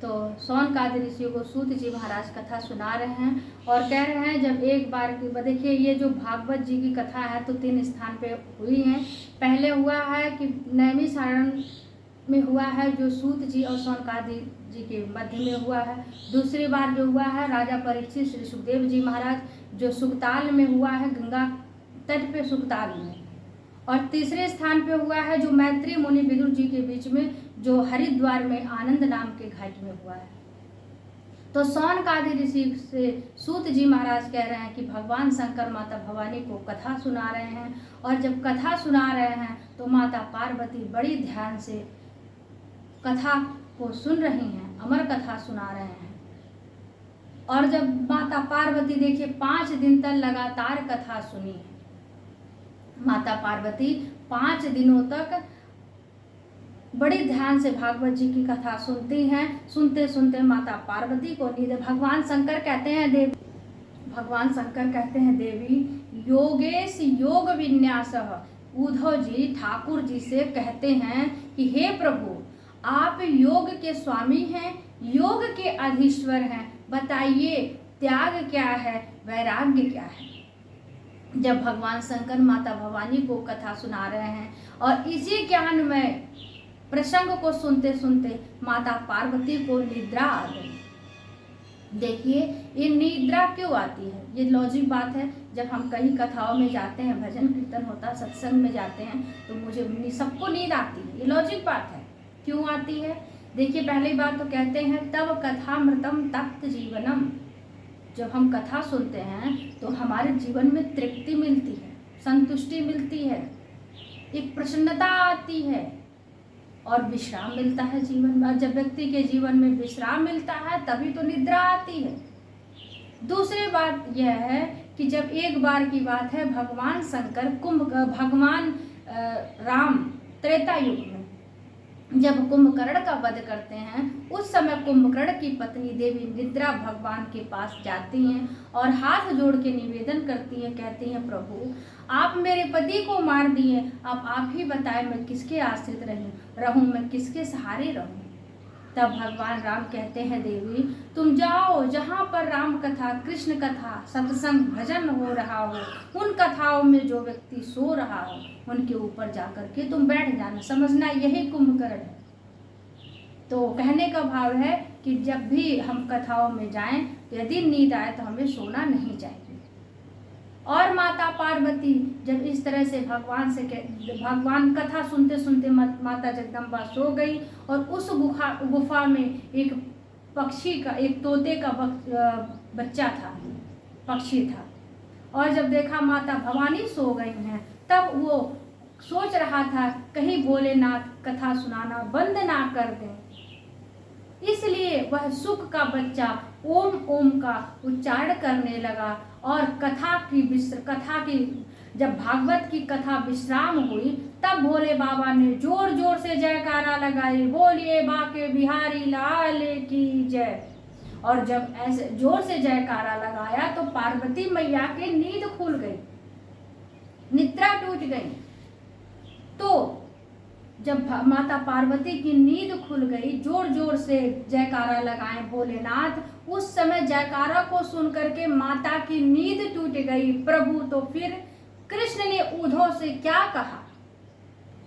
तो शौनकादि ऋषियों को सूत जी महाराज कथा सुना रहे हैं और कह रहे हैं जब एक बार की देखिए ये जो भागवत जी की कथा है तो 3 स्थान पे हुई है। पहले हुआ है कि नैमिषारण्य में हुआ है जो सूत जी और शौनकादि जी के मध्य में हुआ है। दूसरी बार जो हुआ है राजा परीक्षित श्री सुखदेव जी महाराज जो सुखताल में हुआ है, गंगा तट पे सुखताल में। और तीसरे स्थान पे हुआ है जो मैत्री मुनि विदुर जी के बीच में जो हरिद्वार में आनंद नाम के घाट में हुआ है। तो शौनकादि ऋषि से सूत जी महाराज कह रहे हैं कि भगवान शंकर माता भवानी को कथा सुना रहे हैं और जब कथा सुना रहे हैं तो माता पार्वती बड़ी ध्यान से कथा को सुन रही हैं, अमर कथा सुना रहे हैं। और जब माता पार्वती देखिए 5 दिन तक लगातार कथा सुनी है। माता पार्वती 5 दिनों तक बड़ी ध्यान से भागवत जी की कथा सुनती हैं। सुनते सुनते माता पार्वती को नींद, भगवान शंकर कहते हैं देवी योगेश योग विन्यास। उद्धव जी ठाकुर जी से कहते हैं कि हे प्रभु आप योग के स्वामी हैं, योग के अधीश्वर हैं, बताइए त्याग क्या है, वैराग्य क्या है। जब भगवान शंकर माता भवानी को कथा सुना रहे हैं और इसी ज्ञान में प्रसंग को सुनते सुनते माता पार्वती को निद्रा आ गई। देखिए ये निद्रा क्यों आती है, ये लॉजिक बात है। जब हम कहीं कथाओं में जाते हैं, भजन कीर्तन होता है, सत्संग में जाते हैं तो मुझे सबको नींद आती है, ये लॉजिक बात है। क्यों आती है? देखिए पहली बात तो कहते हैं तब कथामृतम तप्त जीवनम। जब हम कथा सुनते हैं तो हमारे जीवन में तृप्ति मिलती है, संतुष्टि मिलती है, एक प्रसन्नता आती है और विश्राम मिलता है जीवन में। जब व्यक्ति के जीवन में विश्राम मिलता है तभी तो निद्रा आती है। दूसरी बात यह है कि जब एक बार की बात है भगवान शंकर भगवान राम त्रेता युग में जब कुंभकर्ण का वध करते हैं, उस समय कुंभकर्ण की पत्नी देवी निद्रा भगवान के पास जाती हैं और हाथ जोड़ के निवेदन करती हैं, कहती हैं प्रभु आप मेरे पति को मार दिए, अब आप ही बताएं मैं किसके आश्रित रहूं, मैं किसके सहारे रहूं। तब भगवान राम कहते हैं देवी तुम जाओ जहाँ पर राम कथा, कृष्ण कथा, सत्संग, भजन हो रहा हो, उन कथाओं में जो व्यक्ति सो रहा हो उनके ऊपर जाकर के तुम बैठ जाना, समझना यही कुंभकर्ण है। तो कहने का भाव है कि जब भी हम कथाओं में जाएं तो यदि नींद आए तो हमें सोना नहीं चाहिए। और माता पार्वती जब इस तरह से भगवान कथा सुनते सुनते माता जगदम्बा सो गई और उस गुफा में एक पक्षी का, एक तोते का बच्चा था, पक्षी था। और जब देखा माता भवानी सो गई हैं तब वो सोच रहा था कहीं भोलेनाथ कथा सुनाना बंद ना कर दें, इसलिए वह सुख का बच्चा ओम ओम का उच्चारण करने लगा। और कथा की जब भागवत की कथा विश्राम हुई तब भोले बाबा ने जोर जोर से जयकारा लगाई, बोलिए बाके बिहारी लाल की जय। और जब ऐसे जोर से जयकारा लगाया तो पार्वती मैया की नींद खुल गई, निद्रा टूट गई। तो जब माता पार्वती की नींद खुल गई, जोर जोर से जयकारा लगाए भोलेनाथ, उस समय जयकारा को सुन करके माता की नींद टूट गई। प्रभु तो फिर कृष्ण ने उद्धव से क्या कहा?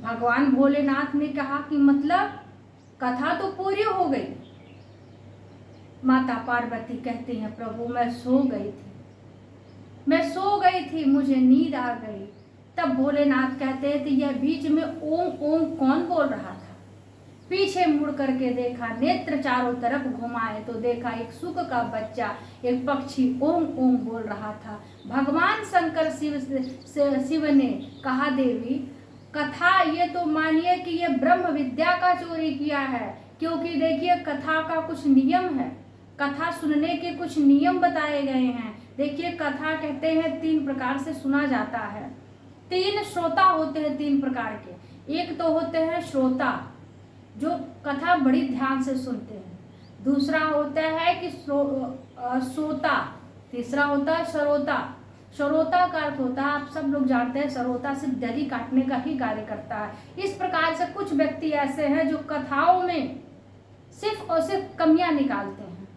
भगवान भोलेनाथ ने कहा कि मतलब कथा तो पूरी हो गई। माता पार्वती कहती हैं प्रभु मैं सो गई थी, मुझे नींद आ गई। तब भोलेनाथ कहते हैं कि यह बीच में ओम ओम कौन बोल रहा था? पीछे मुड़ करके देखा, नेत्र चारों तरफ घुमाए तो देखा एक सुख का बच्चा, एक पक्षी ओम ओम बोल रहा था। भगवान शंकर शिव ने कहा देवी कथा ये तो मानिए कि ये ब्रह्म विद्या का चोरी किया है, क्योंकि देखिए कथा का कुछ नियम है, कथा सुनने के कुछ नियम बताए गए हैं। देखिए कथा कहते हैं 3 प्रकार से सुना जाता है। 3 श्रोता होते हैं 3 प्रकार के। एक तो होते हैं श्रोता जो कथा बड़ी ध्यान से सुनते हैं, दूसरा होता है कि श्रोता, तीसरा होता है श्रोता। श्रोता का अर्थ होता है, आप सब लोग जानते हैं, श्रोता सिर्फ दही काटने का ही कार्य करता है। इस प्रकार से कुछ व्यक्ति ऐसे हैं जो कथाओं में सिर्फ और सिर्फ कमियां निकालते हैं।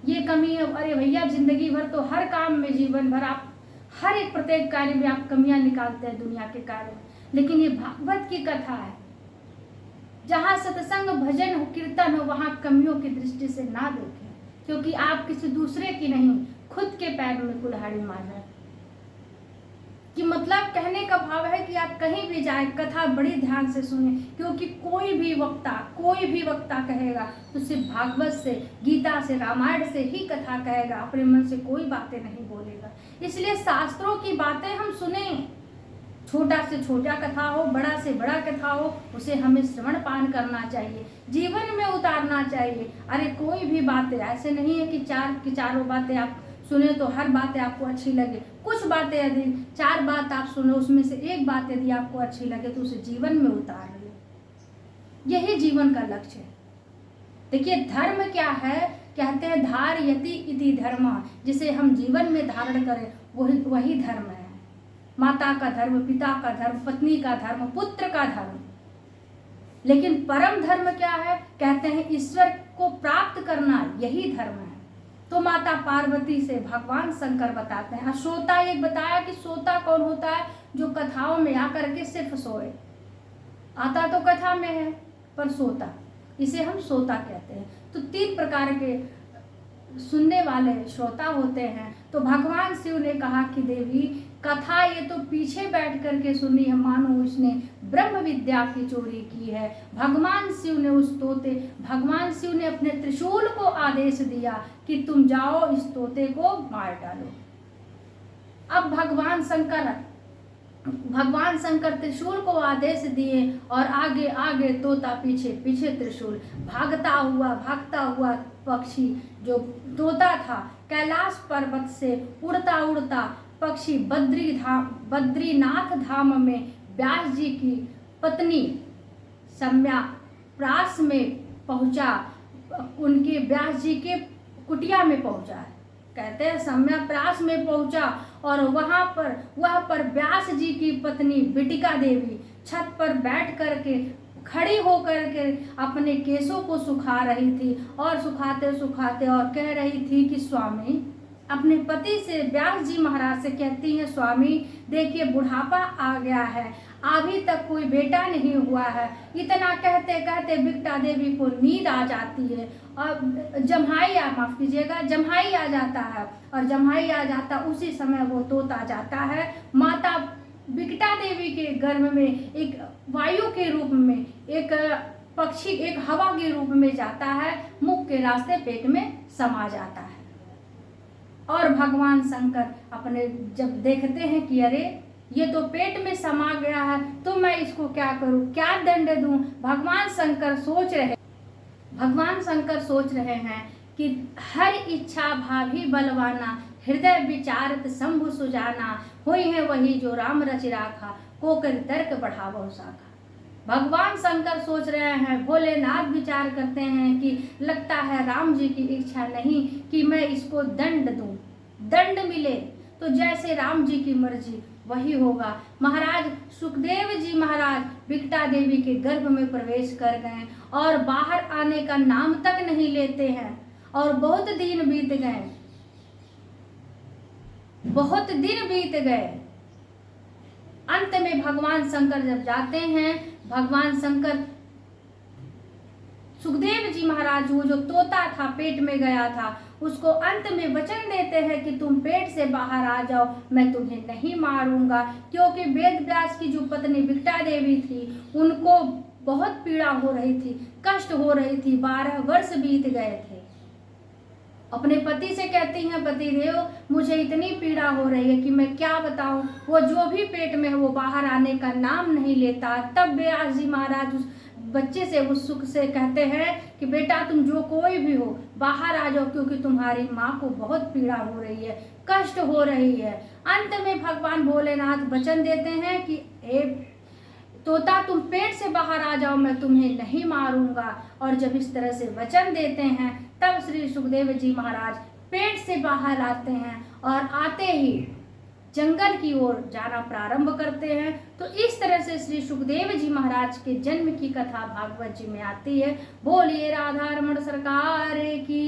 ये कमी है, अरे भैया जिंदगी भर तो हर काम में, जीवन भर आप हर एक प्रत्येक कार्य में आप कमियां निकालते हैं दुनिया के कार्य में। लेकिन ये भागवत की कथा है, जहाँ सत्संग भजन हो कीर्तन हो, वहाँ कमियों की दृष्टि से ना देखें, क्योंकि आप किसी दूसरे की नहीं, खुद के पैर में कुल्हाड़ी मार रहे हैं। कि मतलब कहने का भाव है कि आप कहीं भी जाए कथा बड़ी ध्यान से सुने, क्योंकि कोई भी वक्ता कहेगा तो सिर्फ भागवत से, गीता से, रामायण से ही कथा कहेगा, अपने मन से कोई बातें नहीं बोलेगा। इसलिए शास्त्रों की बातें हम सुने, छोटा से छोटा कथा हो, बड़ा से बड़ा कथा हो, उसे हमें श्रवण पान करना चाहिए, जीवन में उतारना चाहिए। अरे कोई भी बातें ऐसे नहीं है कि चारों बातें आप सुने तो हर बातें आपको अच्छी लगे। कुछ बातें यदि 4 बात आप सुने, उसमें से एक बात यदि आपको अच्छी लगे तो उसे जीवन में उतार ले। यही जीवन का लक्ष्य है। देखिए धर्म क्या है, कहते हैं धारयति इति धर्म, जिसे हम जीवन में धारण करें वही धर्म है। माता का धर्म, पिता का धर्म, पत्नी का धर्म, पुत्र का धर्म। लेकिन परम धर्म क्या है, कहते हैं ईश्वर को प्राप्त करना, यही धर्म है। तो माता पार्वती से भगवान शंकर बताते हैं। श्रोता एक बताया कि श्रोता कौन होता है, जो कथाओं में आकर के सिर्फ सोए, आता तो कथा में है पर सोता, इसे हम श्रोता कहते हैं। तो 3 प्रकार के सुनने वाले श्रोता होते हैं। तो भगवान शिव ने कहा कि देवी कथा ये तो पीछे बैठ करके सुनी है, मानो उसने ब्रह्म विद्या की चोरी की है। भगवान शिव ने अपने त्रिशूल को आदेश दिया कि तुम जाओ इस तोते को मार डालो। अब भगवान शंकर त्रिशूल को आदेश दिए और आगे आगे तोता, पीछे पीछे त्रिशूल। भागता हुआ पक्षी जो तोता था, कैलाश पर्वत से उड़ता उड़ता पक्षी बद्रीनाथ धाम में व्यास जी की पत्नी सम्या प्रास में पहुंचा, उनके व्यास जी के कुटिया में पहुंचा। कहते हैं सम्या प्रास में पहुंचा और वहां पर व्यास जी की पत्नी बिटिका देवी छत पर बैठ करके खड़ी होकर के अपने केसों को सुखा रही थी, और सुखाते सुखाते और कह रही थी कि स्वामी, अपने पति से, व्यास जी महाराज से कहती हैं, स्वामी देखिए बुढ़ापा आ गया है, अभी तक कोई बेटा नहीं हुआ है। इतना कहते कहते बिटिका देवी को नींद आ जाती है और जम्हाई आ जाता है, और जम्हाई आ जाता उसी समय वो तोता जाता है माता बिटिका देवी के गर्भ में, एक वायु के रूप में, एक पक्षी, एक हवा के रूप में जाता है, मुख के रास्ते पेट में समा जाता है। और भगवान शंकर अपने जब देखते हैं कि अरे ये तो पेट में समा गया है, तो मैं इसको क्या करूं, क्या दंड दूं। भगवान शंकर सोच रहे हैं कि हर इच्छा भाभी बलवाना, हृदय विचारत शंभु सुजाना, होई है वही जो राम रचि राखा, को कर तर्क बढ़ावो शाखा। भगवान शंकर सोच रहे हैं, भोलेनाथ विचार करते हैं कि लगता है राम जी की इच्छा नहीं कि मैं इसको दंड दूं, दंड मिले तो जैसे राम जी की मर्जी वही होगा। महाराज सुखदेव जी महाराज बिटिका देवी के गर्भ में प्रवेश कर गए और बाहर आने का नाम तक नहीं लेते हैं, और बहुत दिन बीत गए। अंत में भगवान शंकर जब जाते हैं, भगवान शंकर सुखदेव जी महाराज, वो जो तोता था पेट में गया था, उसको अंत में वचन देते हैं कि तुम पेट से बाहर आ जाओ, मैं तुम्हें नहीं मारूंगा। क्योंकि वेद व्यास की जो पत्नी बिटिका देवी थी, उनको बहुत पीड़ा हो रही थी, कष्ट हो रही थी, 12 वर्ष बीत गए थे। अपने पति से कहती हैं, पति देव मुझे इतनी पीड़ा हो रही है कि मैं क्या बताऊं। वो जो भी पेट में है वो बाहर आने का नाम नहीं लेता। तब व्यास जी महाराज उस बच्चे से, उस सुख से कहते हैं कि बेटा तुम जो कोई भी हो बाहर आ जाओ, क्योंकि तुम्हारी माँ को बहुत पीड़ा हो रही है, कष्ट हो रही है। अंत में भगवान भोलेनाथ वचन देते हैं कि हे तोता तुम पेट से बाहर आ जाओ, मैं तुम्हें नहीं मारूंगा। और जब इस तरह से वचन देते हैं, तब श्री सुखदेव जी महाराज पेट से बाहर आते हैं, और आते ही जंगल की ओर जाना प्रारंभ करते हैं। तो इस तरह से श्री सुखदेव जी महाराज के जन्म की कथा भागवत जी में आती है। बोलिए राधा रमण सरकार की